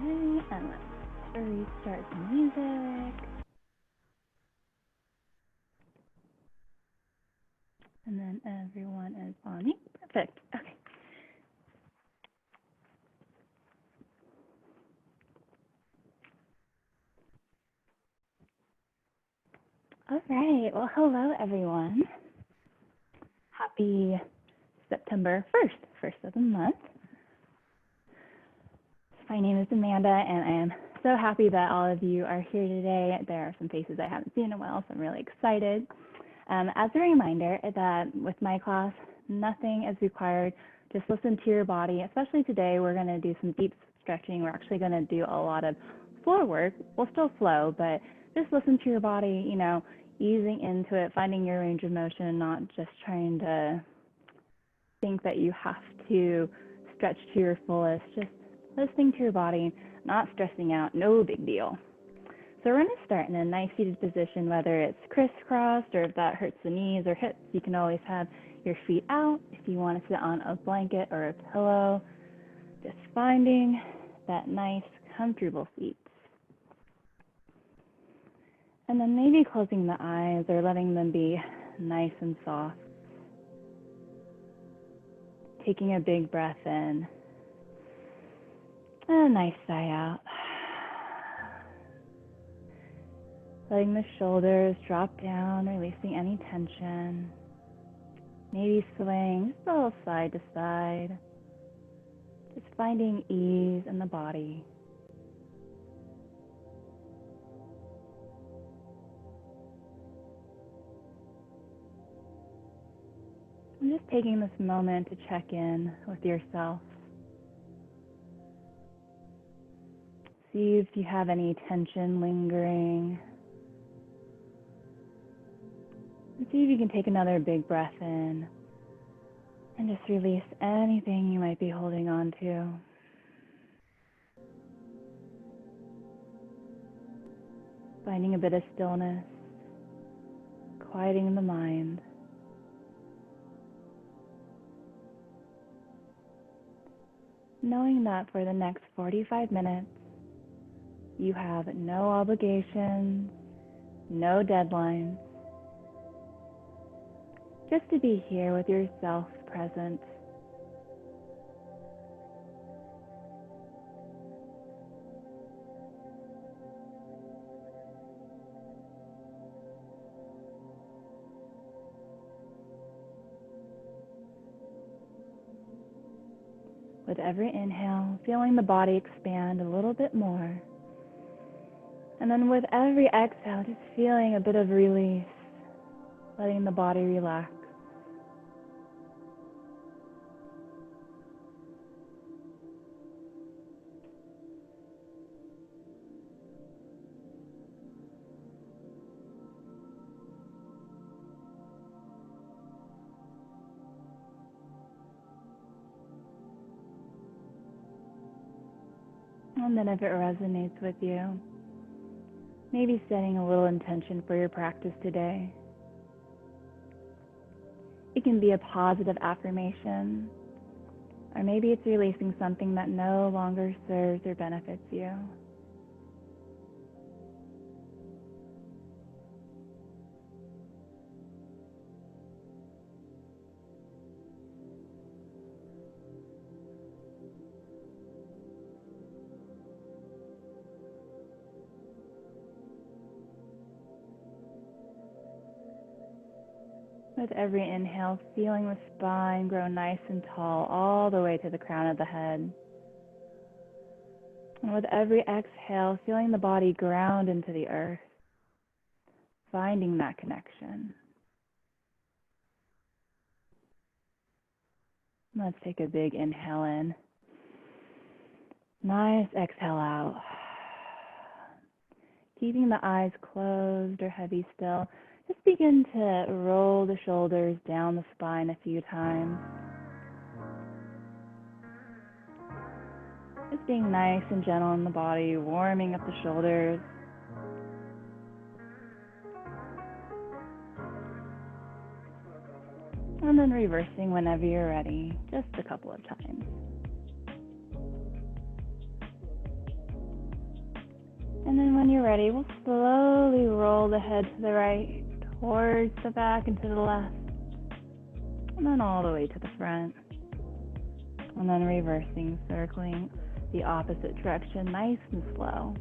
and let's restart the music. And then everyone is on mute. Perfect. Okay. All right. Well, hello, everyone. Happy September 1st, first of the month. My name is Amanda, and I am so happy that all of you are here today. There are some faces I haven't seen in a while, so I'm really excited. As a reminder that with my class, nothing is required. Just listen to your body. Especially today, we're going to do some deep stretching. We're actually going to do a lot of floor work. We'll still flow, but just listen to your body, you know, easing into it, finding your range of motion, not just trying to think that you have to stretch to your fullest. Just listening to your body, not stressing out, no big deal. So we're going to start in a nice seated position, whether it's crisscrossed or if that hurts the knees or hips. You can always have your feet out if you want to sit on a blanket or a pillow. Just finding that nice, comfortable seat. And then maybe closing the eyes or letting them be nice and soft. Taking a big breath in and a nice sigh out. Letting the shoulders drop down, releasing any tension. Maybe swaying just a little side to side. Just finding ease in the body. I'm just taking this moment to check in with yourself. See if you have any tension lingering. And see if you can take another big breath in and just release anything you might be holding on to. Finding a bit of stillness, quieting the mind. Knowing that for the next 45 minutes, you have no obligations, no deadlines. Just to be here with yourself present. With every inhale, feeling the body expand a little bit more. And then with every exhale, just feeling a bit of release, letting the body relax. And then if it resonates with you, maybe setting a little intention for your practice today. It can be a positive affirmation, or maybe it's releasing something that no longer serves or benefits you. With every inhale, feeling the spine grow nice and tall all the way to the crown of the head. And with every exhale, feeling the body ground into the earth, finding that connection. Let's take a big inhale in. Nice exhale out. Keeping the eyes closed or heavy still. Just begin to roll the shoulders down the spine a few times. Just being nice and gentle in the body, warming up the shoulders. And then reversing whenever you're ready, just a couple of times. And then when you're ready, we'll slowly roll the head to the right, towards the back and to the left, and then all the way to the front. And then reversing, circling the opposite direction, nice and slow.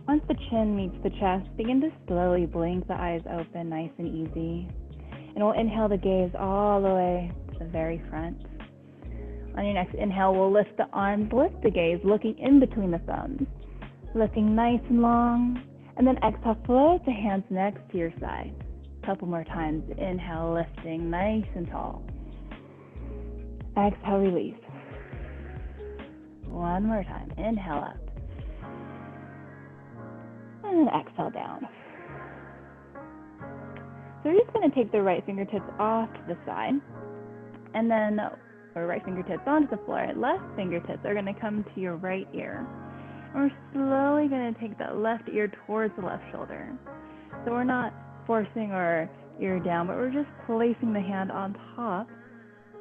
Once the chin meets the chest, begin to slowly blink the eyes open, nice and easy. And we'll inhale the gaze all the way to the very front. On your next inhale, we'll lift the arms, lift the gaze, looking in between the thumbs, looking nice and long. And then exhale, float the hands next to your side. A couple more times. Inhale, lifting nice and tall. Exhale, release. One more time. Inhale up. And then exhale down. So we're just going to take the right fingertips off to the side. And then, or right fingertips onto the floor. Left fingertips are going to come to your right ear. And we're slowly going to take that left ear towards the left shoulder. So we're not forcing our ear down, but we're just placing the hand on top,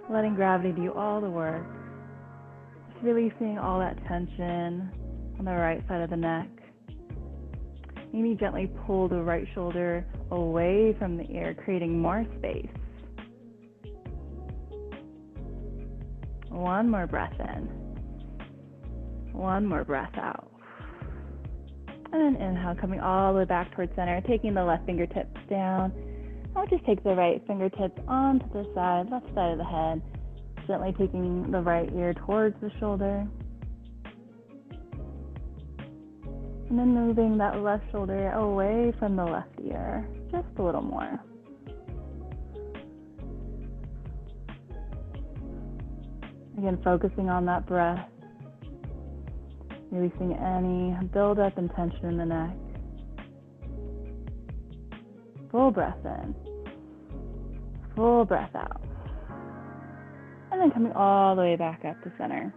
letting gravity do all the work. Just releasing all that tension on the right side of the neck. Maybe gently pull the right shoulder away from the ear, creating more space. One more breath in. One more breath out. And then inhale, coming all the way back towards center, taking the left fingertips down. I'll just take the right fingertips onto the side, left side of the head, gently taking the right ear towards the shoulder. And then moving that left shoulder away from the left ear, just a little more. Again, focusing on that breath, releasing any buildup and tension in the neck. Full breath in, full breath out. And then coming all the way back up to center.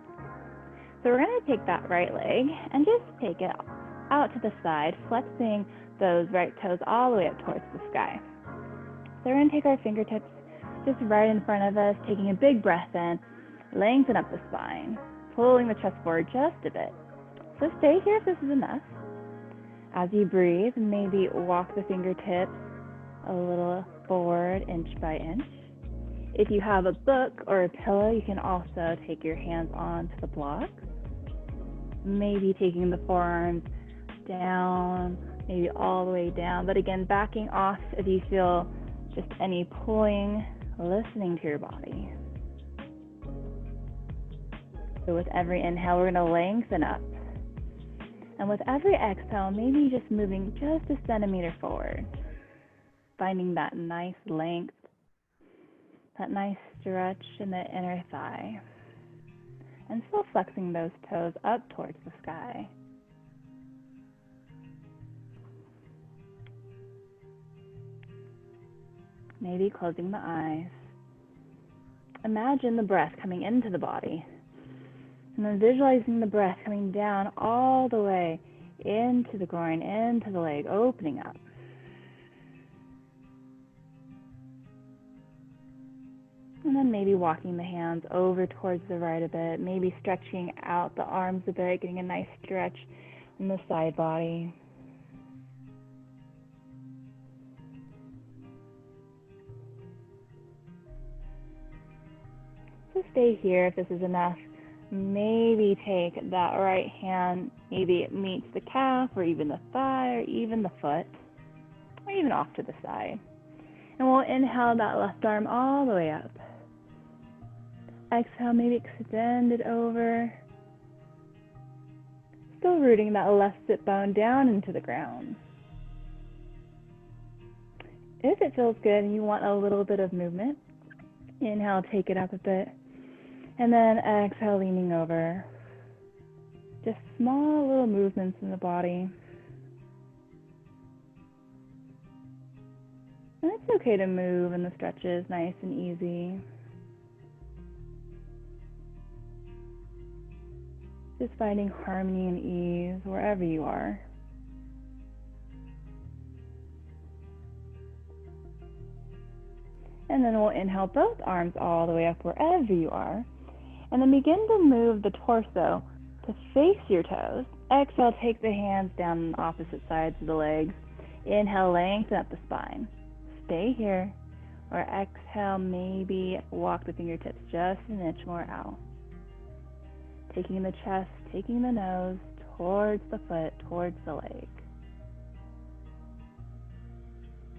So we're going to take that right leg and just take it out to the side, flexing those right toes all the way up towards the sky. So we're going to take our fingertips just right in front of us, taking a big breath in, lengthen up the spine, pulling the chest forward just a bit. So stay here if this is enough. As you breathe, maybe walk the fingertips a little forward inch by inch. If you have a book or a pillow, you can also take your hands onto the blocks. Maybe taking the forearms down, maybe all the way down. But again, backing off if you feel just any pulling, listening to your body. So with every inhale, we're going to lengthen up. And with every exhale, maybe just moving just a centimeter forward. Finding that nice length, that nice stretch in the inner thigh. And still flexing those toes up towards the sky. Maybe closing the eyes. Imagine the breath coming into the body. And then visualizing the breath coming down all the way into the groin, into the leg, opening up. And then maybe walking the hands over towards the right a bit, maybe stretching out the arms a bit, getting a nice stretch in the side body. So stay here if this is enough. Maybe take that right hand, maybe it meets the calf or even the thigh or even the foot or even off to the side. And we'll inhale that left arm all the way up. Exhale, maybe extend it over. Still rooting that left sit bone down into the ground. If it feels good and you want a little bit of movement, inhale, take it up a bit. And then exhale, leaning over. Just small little movements in the body. And it's okay to move in the stretches, nice and easy. Just finding harmony and ease wherever you are. And then we'll inhale both arms all the way up wherever you are. And then begin to move the torso to face your toes. Exhale, take the hands down on opposite sides of the legs. Inhale, lengthen up the spine. Stay here. Or exhale, maybe walk the fingertips just an inch more out. Taking the chest, taking the nose towards the foot, towards the leg.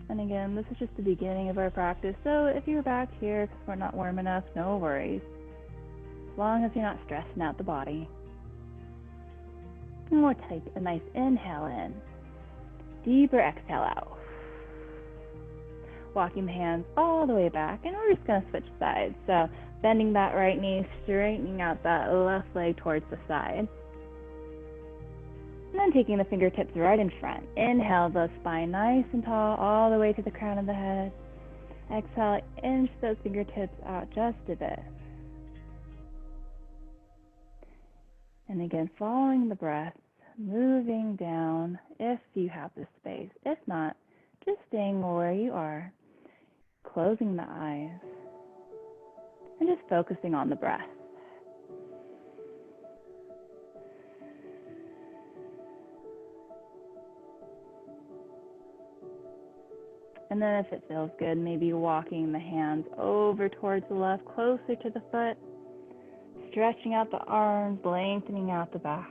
And again, this is just the beginning of our practice, so if you're back here because we're not warm enough, no worries. As long as you're not stressing out the body. And we'll take a nice inhale in. Deeper exhale out. Walking the hands all the way back, and we're just going to switch sides. So bending that right knee, straightening out that left leg towards the side. And then taking the fingertips right in front. Inhale, the spine nice and tall, all the way to the crown of the head. Exhale, inch those fingertips out just a bit. And again, following the breath, moving down if you have the space. If not, just staying where you are, closing the eyes, and just focusing on the breath. And then if it feels good, maybe walking the hands over towards the left, closer to the foot, stretching out the arms, lengthening out the back.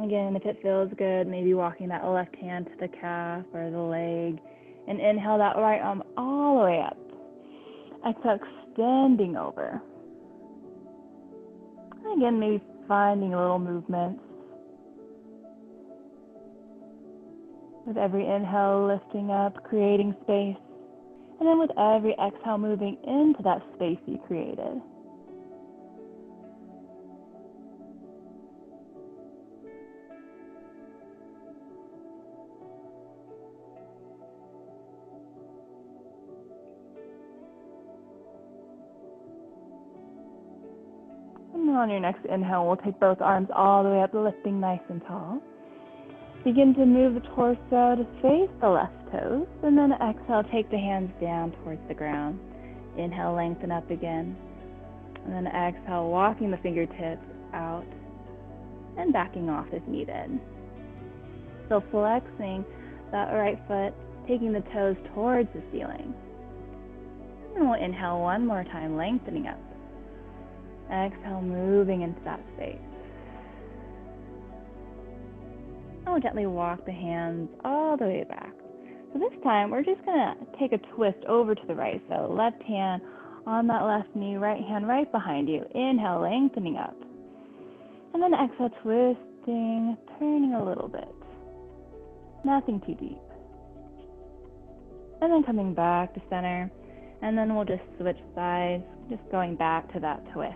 Again, if it feels good, maybe walking that left hand to the calf or the leg, and inhale that right arm all the way up. Exhale, extending over. And again, maybe finding a little movement. With every inhale, lifting up, creating space. And then with every exhale, moving into that space you created. And then on your next inhale, we'll take both arms all the way up, lifting nice and tall. Begin to move the torso to face the left toes, and then exhale, take the hands down towards the ground. Inhale, lengthen up again, and then exhale, walking the fingertips out and backing off if needed. So flexing that right foot, taking the toes towards the ceiling. And we'll inhale one more time, lengthening up. Exhale, moving into that space. And we'll gently walk the hands all the way back. So this time, we're just going to take a twist over to the right. So left hand on that left knee, right hand right behind you. Inhale, lengthening up. And then exhale, twisting, turning a little bit. Nothing too deep. And then coming back to center. And then we'll just switch sides, just going back to that twist.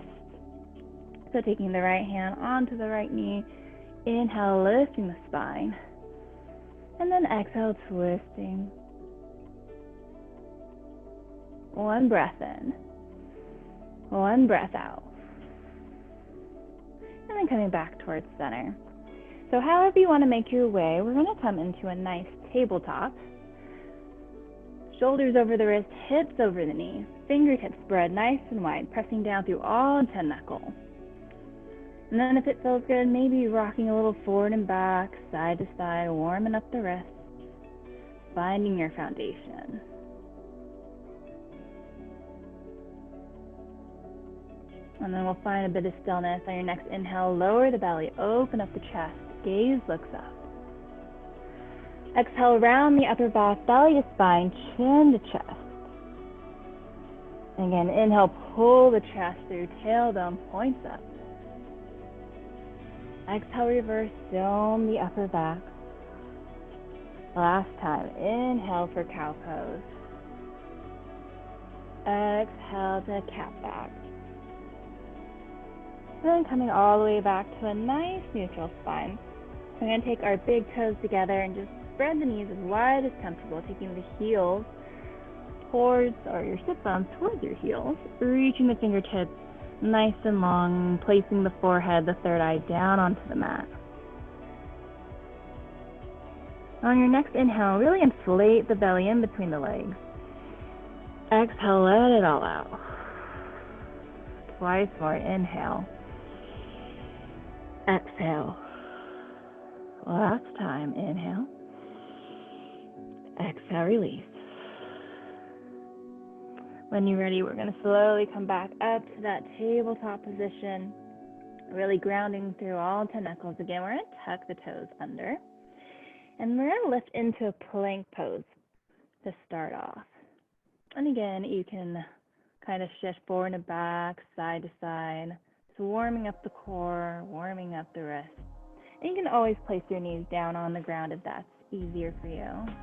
So taking the right hand onto the right knee. Inhale, lifting the spine. And then exhale, twisting. One breath in. One breath out. And then coming back towards center. So however you want to make your way, we're going to come into a nice tabletop. Shoulders over the wrist, hips over the knees. Fingertips spread nice and wide, pressing down through all 10 knuckles. And then if it feels good, maybe rocking a little forward and back, side to side, warming up the wrists, finding your foundation. And then we'll find a bit of stillness. On your next inhale, lower the belly, open up the chest, gaze looks up. Exhale, round the upper back, belly to spine, chin to chest. And again, inhale, pull the chest through, tailbone points up. Exhale, reverse, dome the upper back. Last time, inhale for cow pose. Exhale to cat back. Then coming all the way back to a nice neutral spine. We're going to take our big toes together and just spread the knees as wide as comfortable, taking the heels towards, or your sit bones towards your heels, reaching the fingertips nice and long, placing the forehead, the third eye down onto the mat. On your next inhale, really inflate the belly in between the legs. Exhale, let it all out. Twice more. Inhale. Exhale. Last time. Inhale. Exhale, release. When you're ready, we're going to slowly come back up to that tabletop position, really grounding through all 10 knuckles. Again, we're going to tuck the toes under, and we're going to lift into a plank pose to start off. And again, you can kind of shift forward and back, side to side. So warming up the core, warming up the wrist. And you can always place your knees down on the ground if that's easier for you.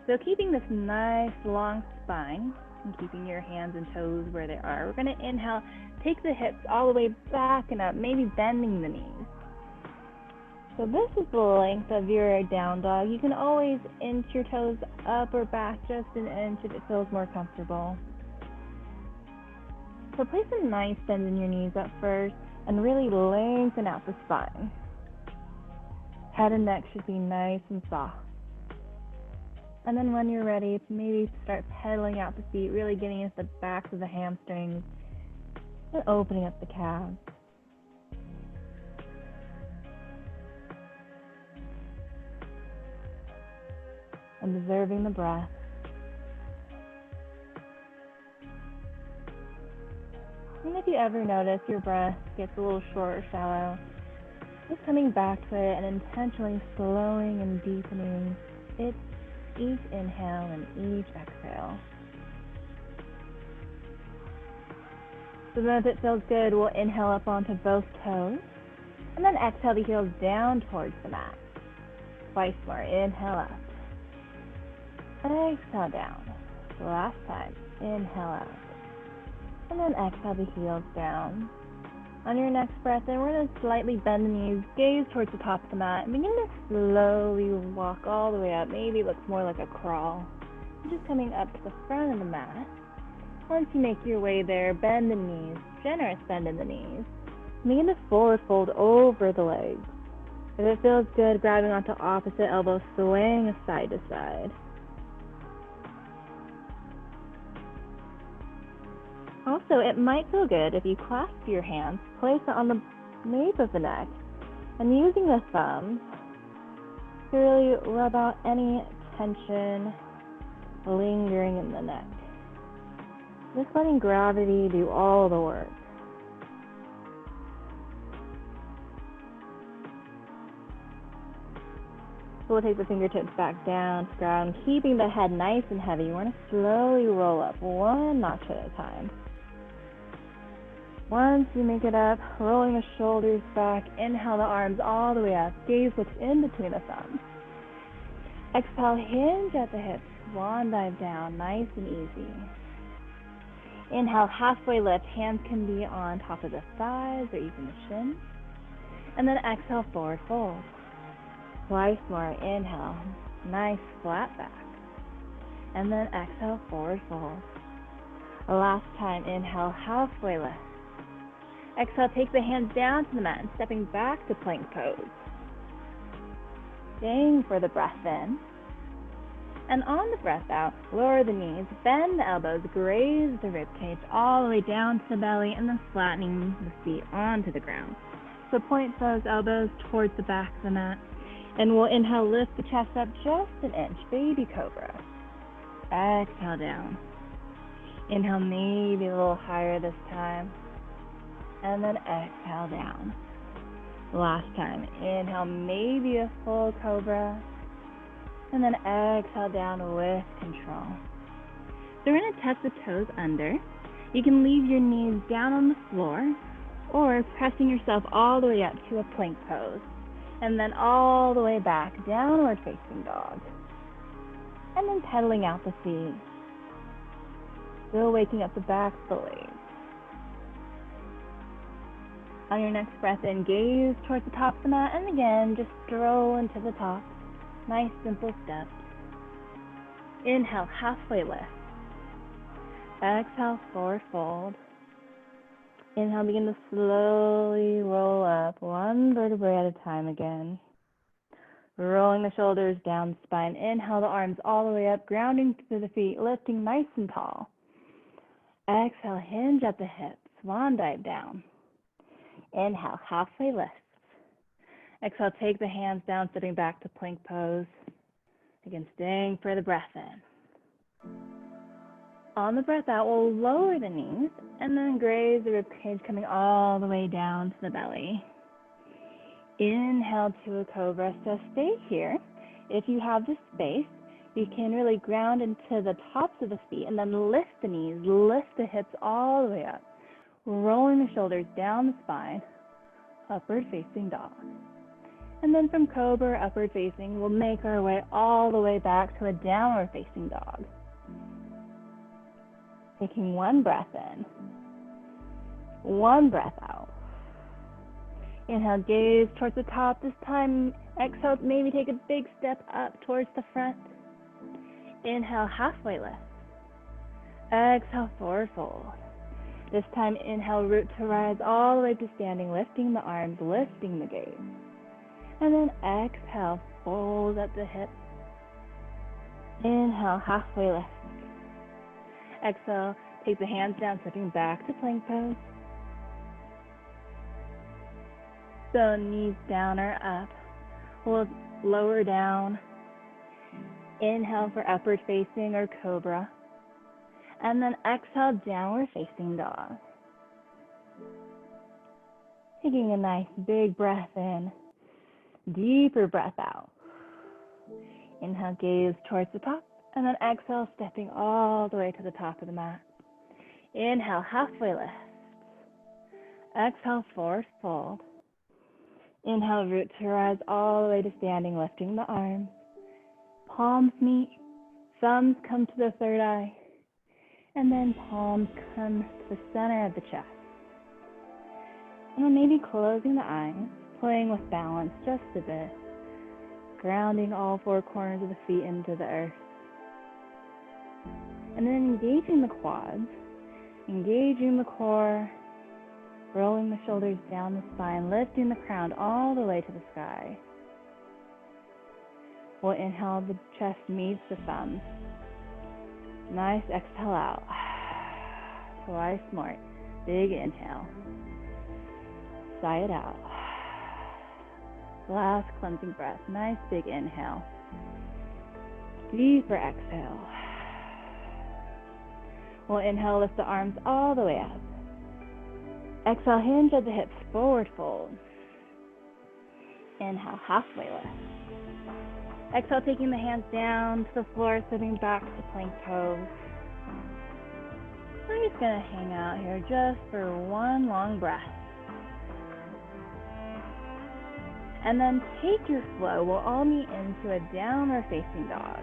So keeping this nice long spine and keeping your hands and toes where they are, we're going to inhale, take the hips all the way back and up, maybe bending the knees. So this is the length of your down dog. You can always inch your toes up or back just an inch if it feels more comfortable. So place a nice bend in your knees at first and really lengthen out the spine. Head and neck should be nice and soft. And then when you're ready, maybe start pedaling out the feet, really getting into the backs of the hamstrings and opening up the calves. And observing the breath. And if you ever notice your breath gets a little short or shallow, just coming back to it and intentionally slowing and deepening it each inhale and each exhale. So then if it feels good, we'll inhale up onto both toes and then exhale the heels down towards the mat. Twice more. Inhale up. Exhale down. Last time. Inhale up. And then exhale the heels down. On your next breath in, we're going to slightly bend the knees, gaze towards the top of the mat, and begin to slowly walk all the way up. Maybe it looks more like a crawl. Just coming up to the front of the mat. Once you make your way there, bend the knees, generous bend in the knees. Begin to forward fold over the legs. If it feels good, grabbing onto opposite elbow, swaying side to side. Also, it might feel good if you clasp your hands, place it on the nape of the neck, and using the thumbs to really rub out any tension lingering in the neck. Just letting gravity do all the work. So we'll take the fingertips back down to ground, keeping the head nice and heavy. We're going to slowly roll up, one notch at a time. Once you make it up, rolling the shoulders back, inhale the arms all the way up, gaze what's in between the thumbs. Exhale, hinge at the hips, swan dive down, nice and easy. Inhale, halfway lift, hands can be on top of the thighs or even the shins. And then exhale, forward fold. Twice more, inhale, nice flat back. And then exhale, forward fold. Last time, inhale, halfway lift. Exhale, take the hands down to the mat and stepping back to plank pose. Staying for the breath in. And on the breath out, lower the knees, bend the elbows, graze the rib cage all the way down to the belly, and then flattening the feet onto the ground. So point those elbows towards the back of the mat. And we'll inhale, lift the chest up just an inch, baby cobra. Exhale down. Inhale, maybe a little higher this time. And then exhale down. Last time, inhale, maybe a full cobra. And then exhale down with control. So we're going to tuck the toes under. You can leave your knees down on the floor or pressing yourself all the way up to a plank pose. And then all the way back, downward facing dog. And then pedaling out the feet. Still waking up the back of the legs. On your next breath in, gaze towards the top of the mat, and again, just stroll into the top. Nice, simple steps. Inhale, halfway lift. Exhale, forward fold. Inhale, begin to slowly roll up, one vertebrae at a time again. Rolling the shoulders down the spine. Inhale the arms all the way up, grounding through the feet, lifting nice and tall. Exhale, hinge at the hips, swan dive down. Inhale, halfway lift. Exhale, take the hands down, sitting back to plank pose. Again, staying for the breath in. On the breath out, we'll lower the knees and then graze the ribcage, coming all the way down to the belly. Inhale to a cobra, so stay here. If you have the space, you can really ground into the tops of the feet and then lift the knees, lift the hips all the way up, rolling the shoulders down the spine, upward facing dog. And then from cobra, upward facing, we'll make our way all the way back to a downward facing dog. Taking one breath in, one breath out. Inhale, gaze towards the top. This time, exhale, maybe take a big step up towards the front. Inhale, halfway lift. Exhale, forward fold. This time, inhale, root to rise all the way to standing, lifting the arms, lifting the gaze. And then exhale, fold at the hips. Inhale, halfway lift. Exhale, take the hands down, stepping back to plank pose. So knees down or up. We'll lower down. Inhale for upward facing or cobra. And then exhale, downward facing dog. Taking a nice big breath in. Deeper breath out. Inhale, gaze towards the top. And then exhale, stepping all the way to the top of the mat. Inhale, halfway lift. Exhale, forward fold. Inhale, root to rise all the way to standing, lifting the arms. Palms meet, thumbs come to the third eye, and then palms come to the center of the chest. And then maybe closing the eyes, playing with balance just a bit, grounding all four corners of the feet into the earth. And then engaging the quads, engaging the core, rolling the shoulders down the spine, lifting the crown all the way to the sky. We'll inhale, the chest meets the thumbs. Nice exhale out. Twice more. Big inhale. Sigh it out. Last cleansing breath. Nice big inhale. Deeper exhale. We'll inhale, lift the arms all the way up. Exhale, hinge at the hips, forward fold. Inhale, halfway lift. Exhale, taking the hands down to the floor, sitting back to plank pose. We're just going to hang out here just for one long breath. And then take your flow. We'll all meet into a downward facing dog.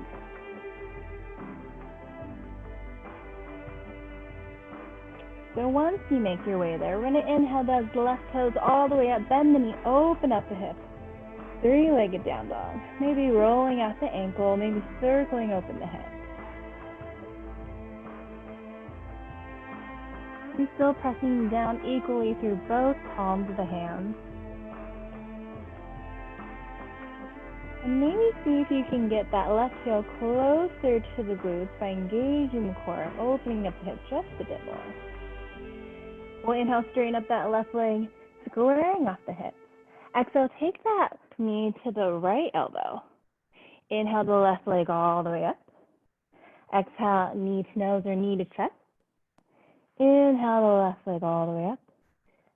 So once you make your way there, we're going to inhale those left toes all the way up, bend the knee, open up the hips. Three-legged down dog. Maybe rolling out the ankle, maybe circling open the hips. You're still pressing down equally through both palms of the hands. And maybe see if you can get that left heel closer to the glutes by engaging the core, opening up the hips just a bit more. We'll inhale, straighten up that left leg, squaring off the hips. Exhale, take that knee to the right elbow. Inhale the left leg all the way up. Exhale, knee to nose or knee to chest. Inhale the left leg all the way up.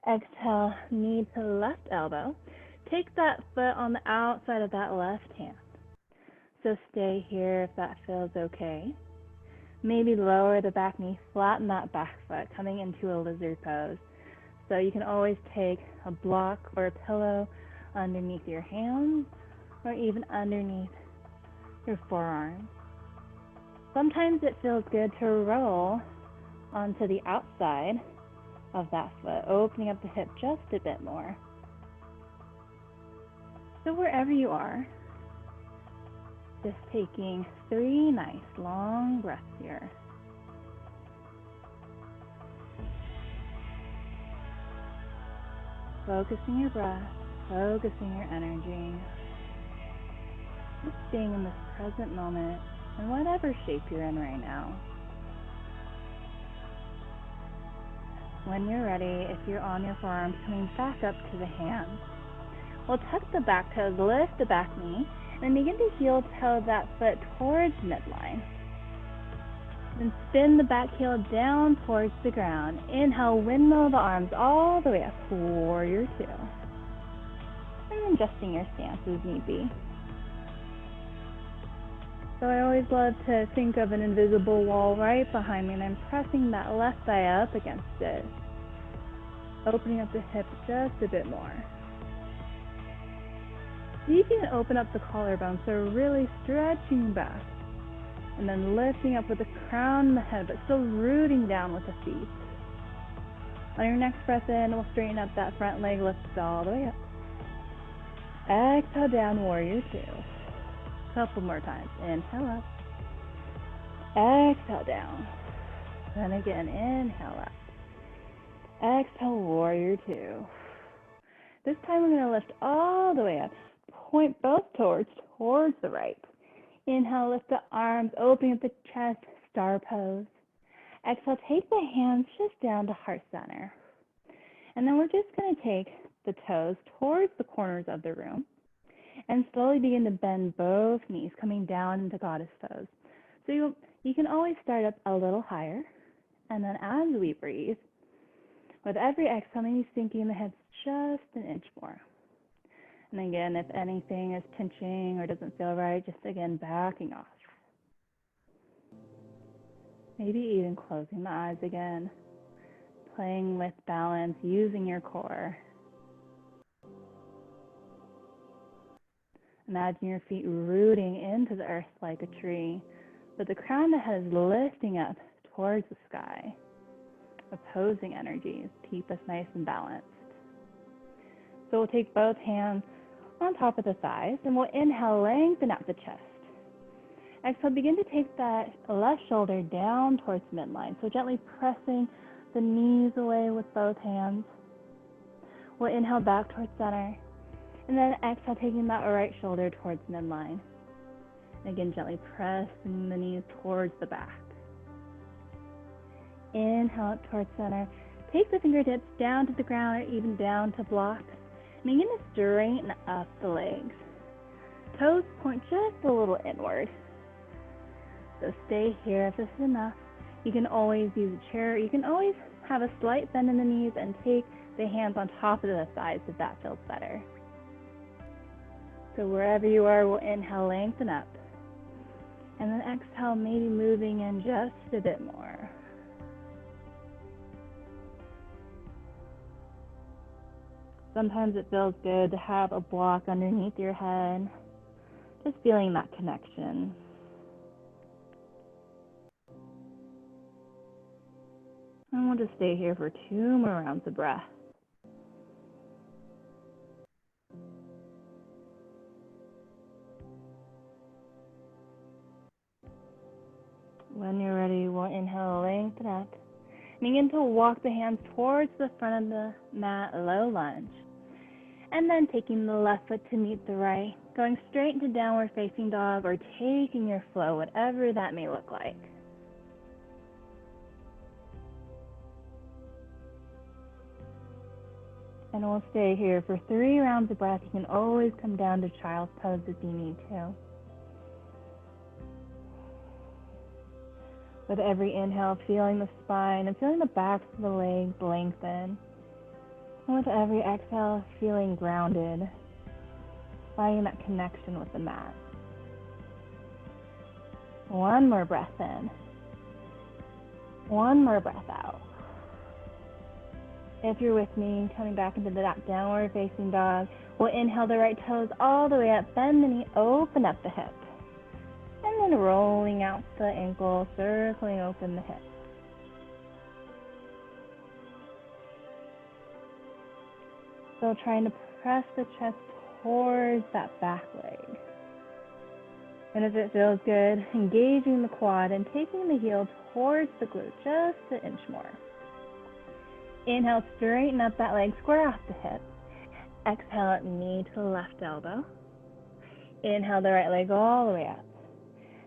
Exhale, knee to left elbow. Take that foot on the outside of that left hand. So stay here if that feels okay. Maybe lower the back knee, flatten that back foot, coming into a lizard pose. So you can always take a block or a pillow underneath your hands or even underneath your forearms. Sometimes it feels good to roll onto the outside of that foot, opening up the hip just a bit more. So wherever you are, just taking 3 nice long breaths here. Focusing your breath, focusing your energy. Just staying in this present moment in whatever shape you're in right now. When you're ready, if you're on your forearms, coming back up to the hands. We'll tuck the back toes, lift the back knee, and begin to heel toe that foot towards midline. Then spin the back heel down towards the ground. Inhale, windmill the arms all the way up, warrior two. And then adjusting your stance as need be. So I always love to think of an invisible wall right behind me, and I'm pressing that left thigh up against it. Opening up the hip just a bit more. You can open up the collarbone, so really stretching back. And then lifting up with the crown and the head, but still rooting down with the feet. On your next breath in, we'll straighten up that front leg, lift it all the way up. Exhale down, warrior two. Couple more times. Inhale up. Exhale down. Then again, inhale up. Exhale, warrior two. This time we're going to lift all the way up. Point both towards the right. Inhale, lift the arms, opening up the chest, star pose. Exhale, take the hands just down to heart center. And then we're just going to take the toes towards the corners of the room and slowly begin to bend both knees, coming down into goddess pose. So you can always start up a little higher, and then as we breathe, with every exhale, maybe sinking the hips just an inch more. And again, if anything is pinching or doesn't feel right, just again, backing off. Maybe even closing the eyes again, playing with balance, using your core. Imagine your feet rooting into the earth like a tree, but the crown of the head is lifting up towards the sky. Opposing energies keep us nice and balanced. So we'll take both hands on top of the thighs, and we'll inhale, lengthen out the chest. Exhale, begin to take that left shoulder down towards midline, so gently pressing the knees away with both hands. We'll inhale back towards center, and then exhale, taking that right shoulder towards midline. And again, gently pressing the knees towards the back. Inhale up towards center. Take the fingertips down to the ground or even down to block. Begin to straighten up the legs. Toes point just a little inward. So stay here if this is enough. You can always use a chair. You can always have a slight bend in the knees and take the hands on top of the thighs if that feels better. So wherever you are, we'll inhale, lengthen up. And then exhale, maybe moving in just a bit more. Sometimes it feels good to have a block underneath your head, just feeling that connection. And we'll just stay here for 2 more rounds of breath. When you're ready, we'll inhale, lengthen up. Begin to walk the hands towards the front of the mat, low lunge. And then taking the left foot to meet the right, going straight into downward facing dog or taking your flow, whatever that may look like. And we'll stay here for 3 rounds of breath. You can always come down to child's pose if you need to. With every inhale, feeling the spine and feeling the backs of the legs lengthen. And with every exhale, feeling grounded, finding that connection with the mat. 1 more breath in. 1 more breath out. If you're with me, coming back into that downward facing dog, we'll inhale the right toes all the way up, bend the knee, open up the hip. And then rolling out the ankle, circling open the hip. So trying to press the chest towards that back leg. And if it feels good, engaging the quad and taking the heel towards the glute just an inch more. Inhale, straighten up that leg, square off the hip. Exhale, knee to the left elbow. Inhale the right leg all the way up.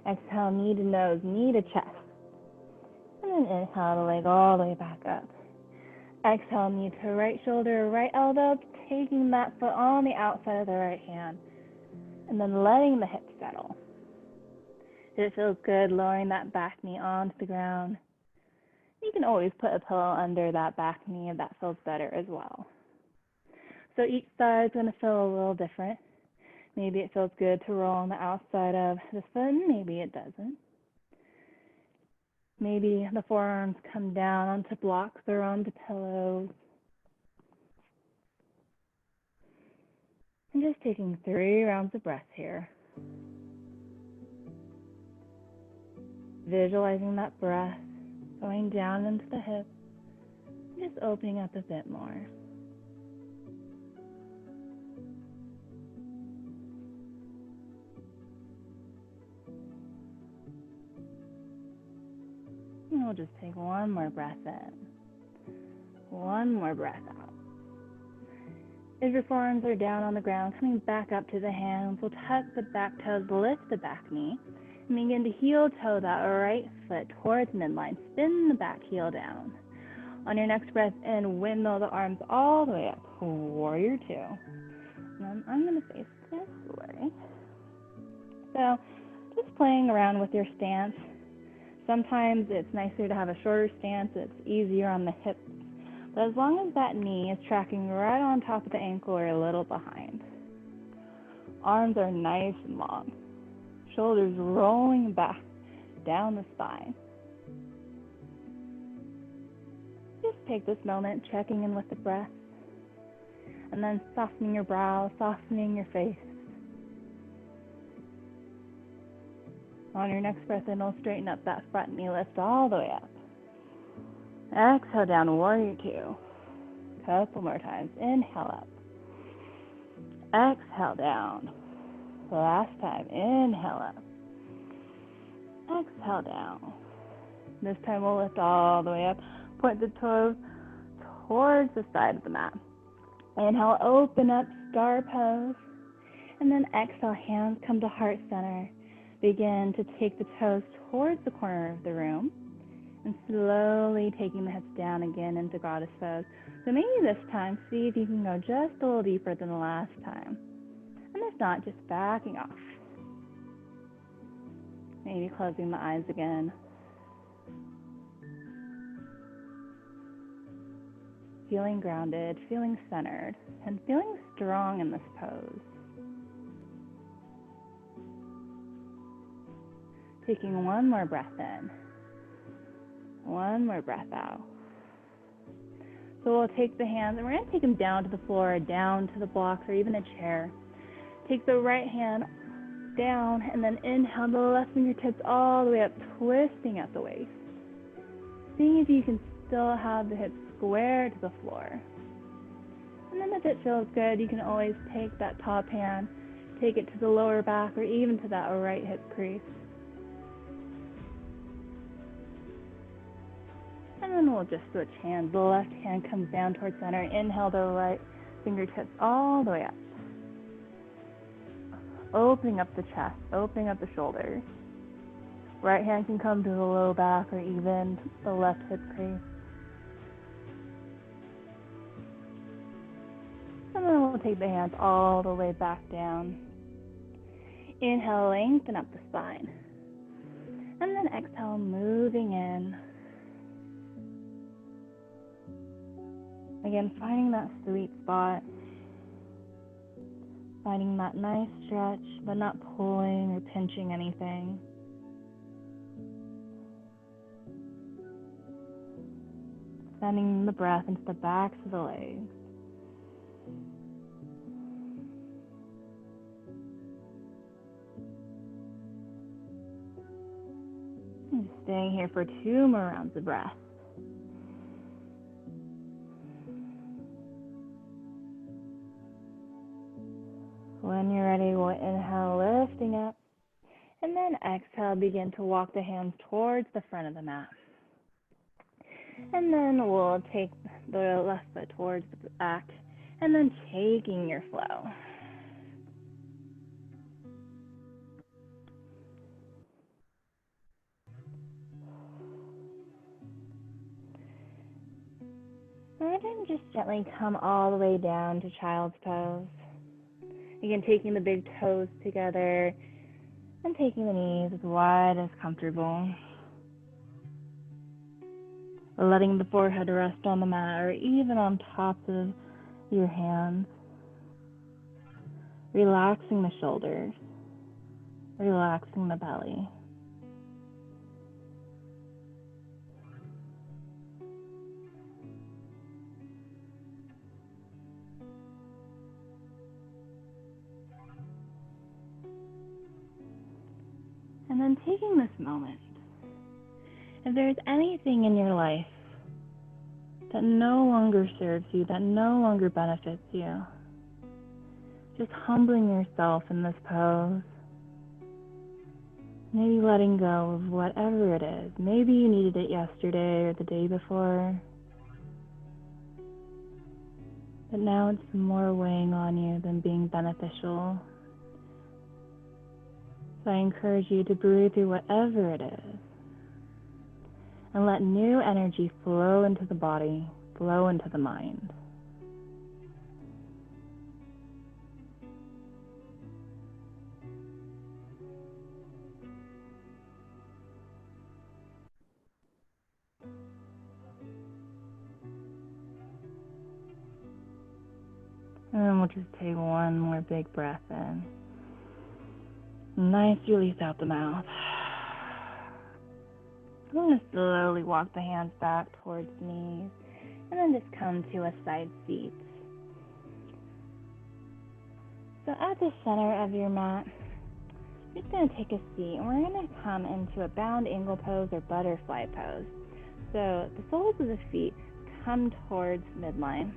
Exhale, knee to nose, knee to chest. And then inhale the leg all the way back up. Exhale, knee to right shoulder, right elbow, taking that foot on the outside of the right hand, and then letting the hips settle. If it feels good, lowering that back knee onto the ground. You can always put a pillow under that back knee if that feels better as well. So each side is going to feel a little different. Maybe it feels good to roll on the outside of the foot, maybe it doesn't. Maybe the forearms come down onto blocks or onto pillows. And just taking 3 rounds of breath here. Visualizing that breath going down into the hips, just opening up a bit more. And we'll just take one more breath in, one more breath out. As your forearms are down on the ground, coming back up to the hands, we'll tuck the back toes, lift the back knee, and begin to heel toe that right foot towards midline. Spin the back heel down. On your next breath in, windmill the arms all the way up, warrior 2. And then I'm going to face this way. So just playing around with your stance. Sometimes it's nicer to have a shorter stance. It's easier on the hips. But as long as that knee is tracking right on top of the ankle or a little behind. Arms are nice and long. Shoulders rolling back down the spine. Just take this moment checking in with the breath. And then softening your brow, softening your face. On your next breath in, we'll straighten up that front knee, lift all the way up. Exhale down, warrior 2. Couple more times. Inhale up. Exhale down. Last time. Inhale up. Exhale down. This time we'll lift all the way up. Point the toes towards the side of the mat. Inhale, open up, star pose. And then exhale, hands come to heart center. Begin to take the toes towards the corner of the room and slowly taking the hips down again into goddess pose. So maybe this time, see if you can go just a little deeper than the last time. And if not, just backing off. Maybe closing the eyes again. Feeling grounded, feeling centered, and feeling strong in this pose. Taking one more breath in, one more breath out. So we'll take the hands and we're going to take them down to the floor, down to the blocks, or even a chair. Take the right hand down and then inhale the left fingertips all the way up, twisting at the waist. Seeing if you can still have the hips square to the floor. And then if it feels good, you can always take that top hand, take it to the lower back or even to that right hip crease. And then we'll just switch hands. The left hand comes down towards center. Inhale the right fingertips all the way up. Opening up the chest, opening up the shoulders. Right hand can come to the low back or even the left hip crease. And then we'll take the hands all the way back down. Inhale, lengthen up the spine. And then exhale, moving in. Again, finding that sweet spot. Finding that nice stretch, but not pulling or pinching anything. Sending the breath into the backs of the legs. And staying here for 2 more rounds of breath. When you're ready, we'll inhale, lifting up, and then exhale, begin to walk the hands towards the front of the mat. And then we'll take the left foot towards the back, and then taking your flow. And then just gently come all the way down to child's pose. Again, taking the big toes together and taking the knees as wide as comfortable. Letting the forehead rest on the mat or even on top of your hands. Relaxing the shoulders. Relaxing the belly. And then taking this moment, if there's anything in your life that no longer serves you, that no longer benefits you, just humbling yourself in this pose, maybe letting go of whatever it is. Maybe you needed it yesterday or the day before, but now it's more weighing on you than being beneficial. So I encourage you to breathe through whatever it is and let new energy flow into the body, flow into the mind. And then we'll just take one more big breath in. Nice release out the mouth. I'm going to slowly walk the hands back towards the knees and then just come to a side seat. So at the center of your mat, you're just going to take a seat and we're going to come into a bound angle pose or butterfly pose. So the soles of the feet come towards midline.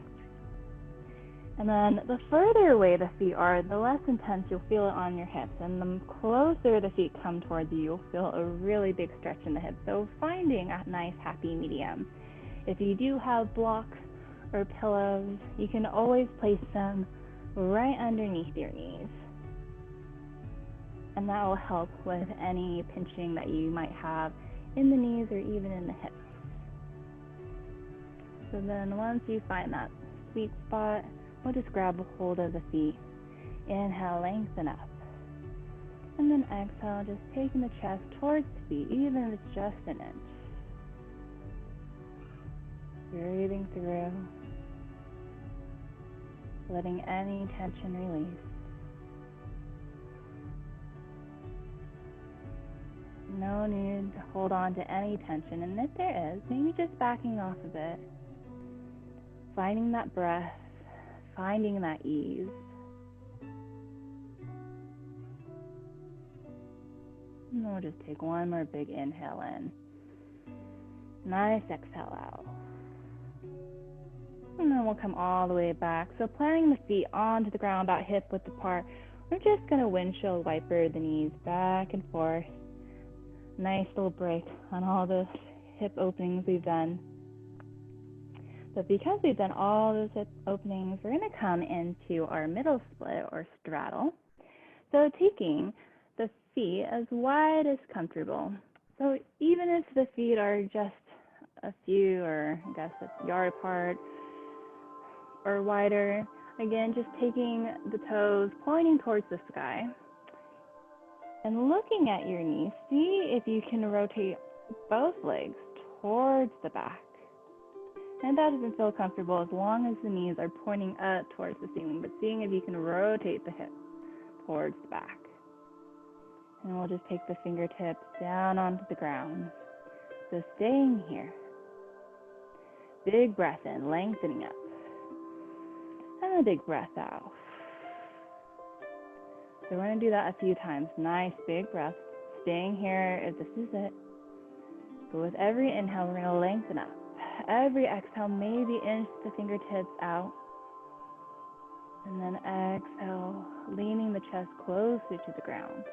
And then the further away the feet are, the less intense you'll feel it on your hips. And the closer the feet come towards you, you'll feel a really big stretch in the hips. So finding a nice happy medium. If you do have blocks or pillows, you can always place them right underneath your knees. And that will help with any pinching that you might have in the knees or even in the hips. So then once you find that sweet spot, we'll just grab a hold of the feet. Inhale, lengthen up. And then exhale, just taking the chest towards the feet, even if it's just an inch. Breathing through, letting any tension release. No need to hold on to any tension, and if there is, maybe just backing off a bit. Finding that breath, finding that ease. And we'll just take one more big inhale in. Nice exhale out. And then we'll come all the way back. So planting the feet onto the ground about hip width apart. We're just going to windshield wiper the knees back and forth. Nice little break on all the hip openings we've done. But because we've done all those hip openings, we're going to come into our middle split or straddle. So taking the feet as wide as comfortable. So even if the feet are just a few or I guess a yard apart or wider, again, just taking the toes, pointing towards the sky. And looking at your knees, see if you can rotate both legs towards the back. And that doesn't feel comfortable as long as the knees are pointing up towards the ceiling, but seeing if you can rotate the hips towards the back. And we'll just take the fingertips down onto the ground. So staying here. Big breath in, lengthening up. And a big breath out. So we're going to do that a few times. Nice big breath. Staying here if this is it. But with every inhale, we're going to lengthen up. Every exhale, maybe inch the fingertips out. And then exhale, leaning the chest closer to the ground.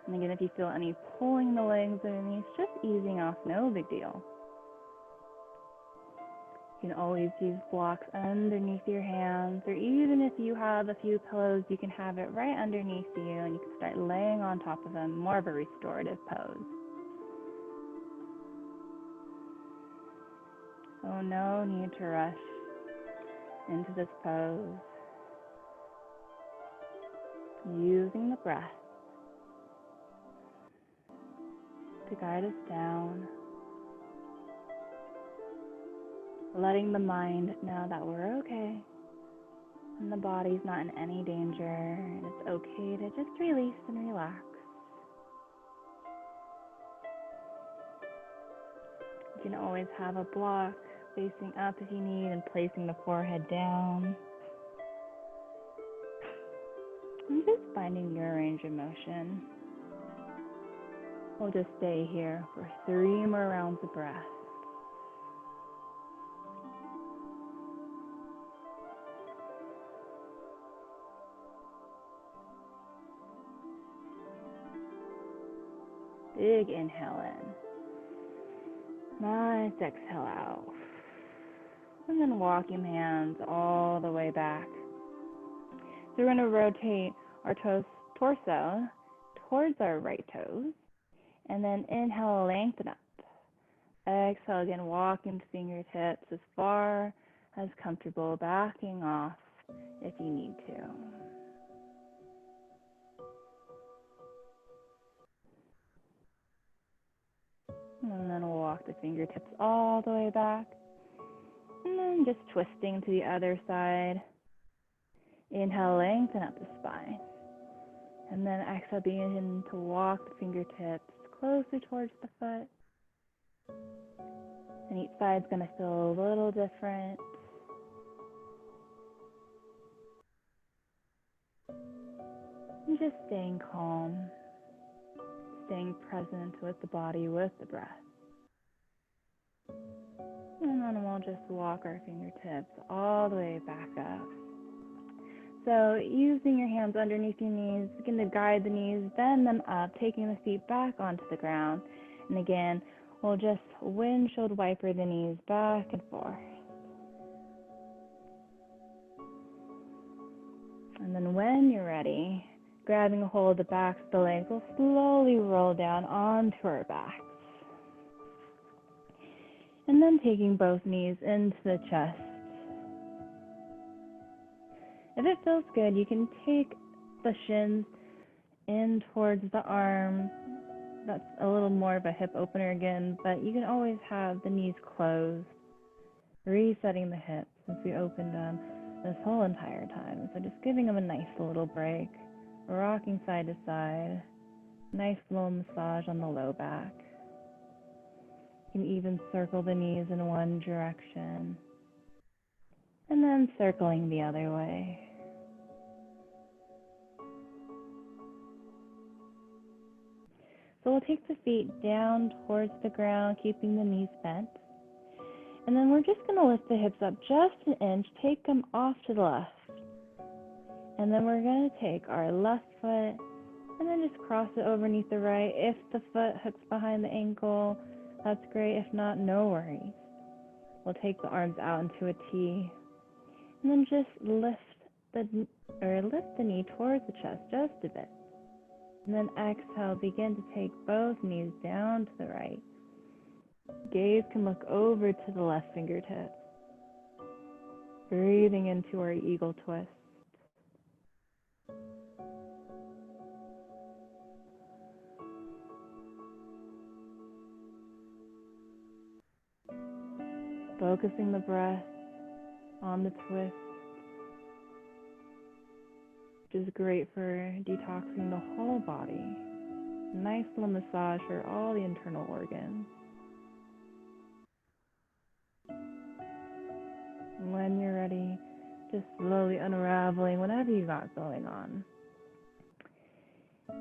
And again, if you feel any pulling the legs underneath, just easing off, no big deal. You can always use blocks underneath your hands, or even if you have a few pillows, you can have it right underneath you and you can start laying on top of them, more of a restorative pose. So no need to rush into this pose. Using the breath to guide us down. Letting the mind know that we're okay and the body's not in any danger and it's okay to just release and relax. You can always have a block facing up if you need and placing the forehead down. And just finding your range of motion. We'll just stay here for 3 more rounds of breath. Big inhale in. Nice exhale out. And then walking hands all the way back. So we're going to rotate our torso towards our right toes. And then inhale, lengthen up. Exhale again, walking fingertips as far as comfortable, backing off if you need to. And then we'll walk the fingertips all the way back. And then just twisting to the other side. Inhale, lengthen up the spine. And then exhale, begin to walk the fingertips closer towards the foot. And each side's going to feel a little different. And just staying calm. Staying present with the body, with the breath. And then we'll just walk our fingertips all the way back up. So using your hands underneath your knees, begin to guide the knees, bend them up, taking the feet back onto the ground. And again, we'll just windshield wiper the knees back and forth. And then when you're ready, grabbing a hold of the backs of the legs, we'll slowly roll down onto our backs. And then taking both knees into the chest. If it feels good, you can take the shins in towards the arms. That's a little more of a hip opener again, but you can always have the knees closed, resetting the hips since we opened them this whole entire time. So just giving them a nice little break, rocking side to side, nice little massage on the low back. You can even circle the knees in one direction, and then circling the other way. So we'll take the feet down towards the ground, keeping the knees bent. And then we're just going to lift the hips up just an inch, take them off to the left. And then we're going to take our left foot and then just cross it overneath the right. If the foot hooks behind the ankle, that's great. If not, no worries. We'll take the arms out into a T. And then just lift the knee towards the chest just a bit. And then exhale, begin to take both knees down to the right. Gaze can look over to the left fingertips. Breathing into our eagle twist. Focusing the breath on the twist, which is great for detoxing the whole body. Nice little massage for all the internal organs. When you're ready, just slowly unraveling whatever you got going on.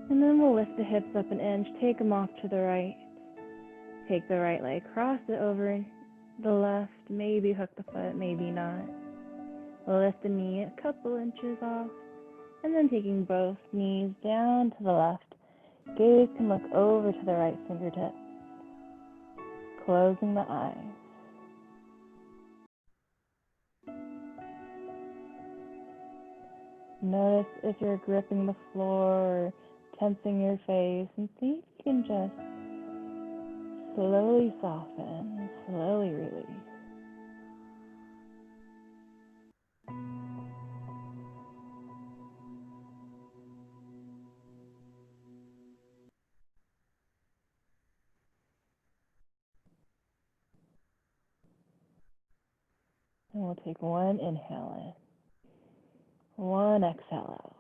And then we'll lift the hips up an inch, take them off to the right. Take the right leg, cross it over the left, maybe hook the foot, maybe not. We'll lift the knee a couple inches off, and then taking both knees down to the left. Gaze can look over to the right fingertip. Closing the eyes. Notice if you're gripping the floor or tensing your face, and see if you can just slowly soften, slowly release. And we'll take one inhale in, one exhale out.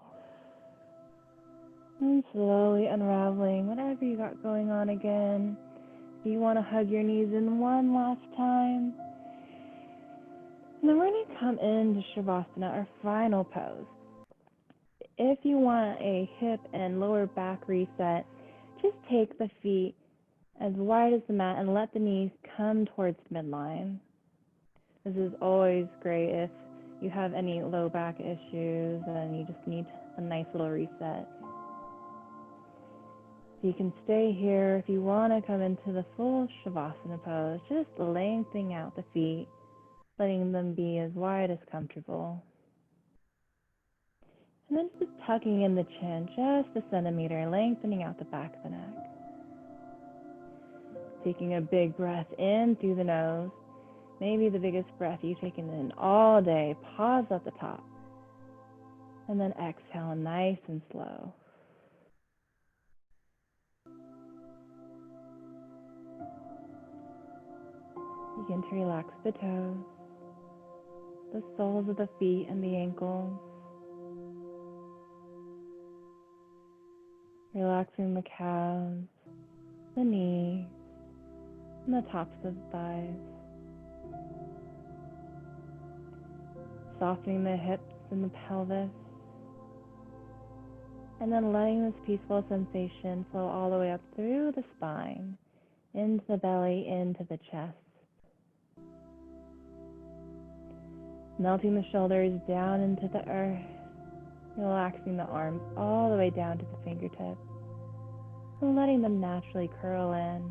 And slowly unraveling whatever you got going on again. If you want to hug your knees in one last time. And then we're going to come into Shavasana, our final pose. If you want a hip and lower back reset, just take the feet as wide as the mat and let the knees come towards midline. This is always great if you have any low back issues and you just need a nice little reset. So you can stay here. If you want to come into the full Shavasana pose, just lengthening out the feet, letting them be as wide as comfortable. And then just tucking in the chin just a centimeter, lengthening out the back of the neck. Taking a big breath in through the nose, maybe the biggest breath you've taken in all day. Pause at the top. And then exhale nice and slow. Begin to relax the toes, the soles of the feet and the ankles. Relaxing the calves, the knees, and the tops of the thighs. Softening the hips and the pelvis. And then letting this peaceful sensation flow all the way up through the spine, into the belly, into the chest. Melting the shoulders down into the earth, relaxing the arms all the way down to the fingertips, and letting them naturally curl in.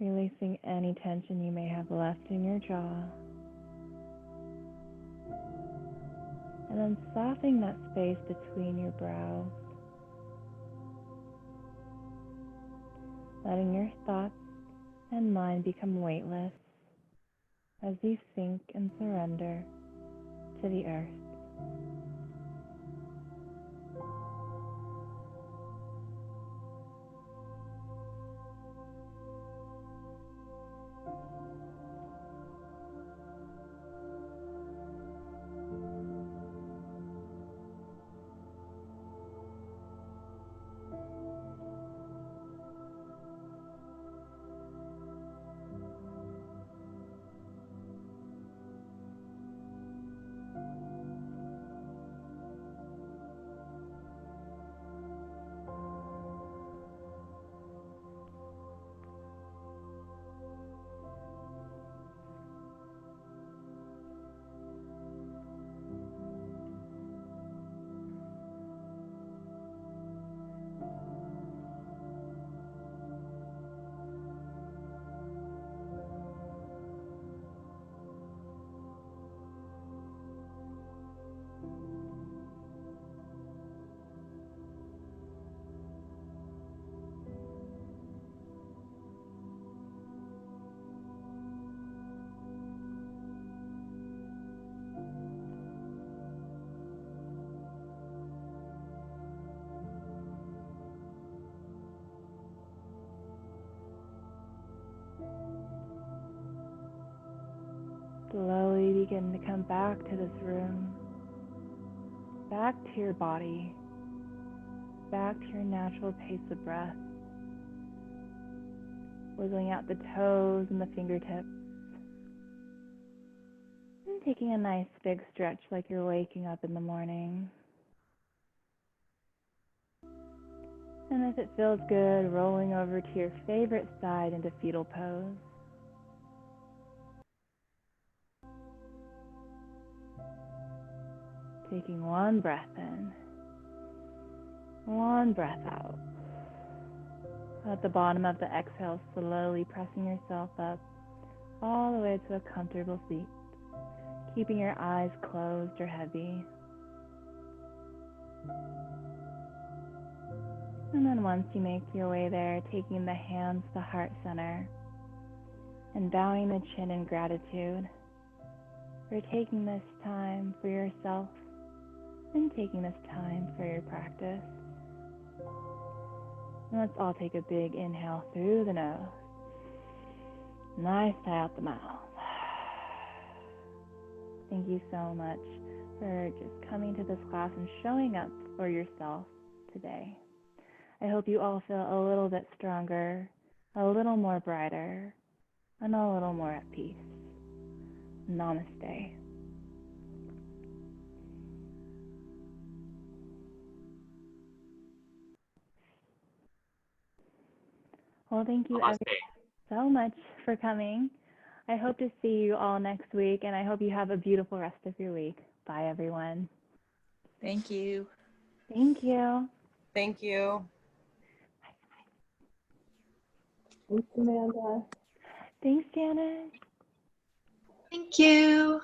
Releasing any tension you may have left in your jaw. And then softening that space between your brows. Letting your thoughts and mind become weightless as you sink and surrender to the earth. Slowly begin to come back to this room, back to your body, back to your natural pace of breath, wiggling out the toes and the fingertips, and taking a nice big stretch like you're waking up in the morning. And if it feels good, rolling over to your favorite side into Fetal Pose. Taking one breath in, one breath out. At the bottom of the exhale, slowly pressing yourself up all the way to a comfortable seat, keeping your eyes closed or heavy. And then once you make your way there, taking the hands to heart center and bowing the chin in gratitude for taking this time for yourself and taking this time for your practice. And let's all take a big inhale through the nose. Nice out the mouth. Thank you so much for just coming to this class and showing up for yourself today. I hope you all feel a little bit stronger, a little more brighter, and a little more at peace. Namaste. Well, thank you everyone so much for coming. I hope to see you all next week, and I hope you have a beautiful rest of your week. Bye, everyone. Thank you. Thank you. Thank you. Thanks, Amanda. Thanks, Janet. Thank you.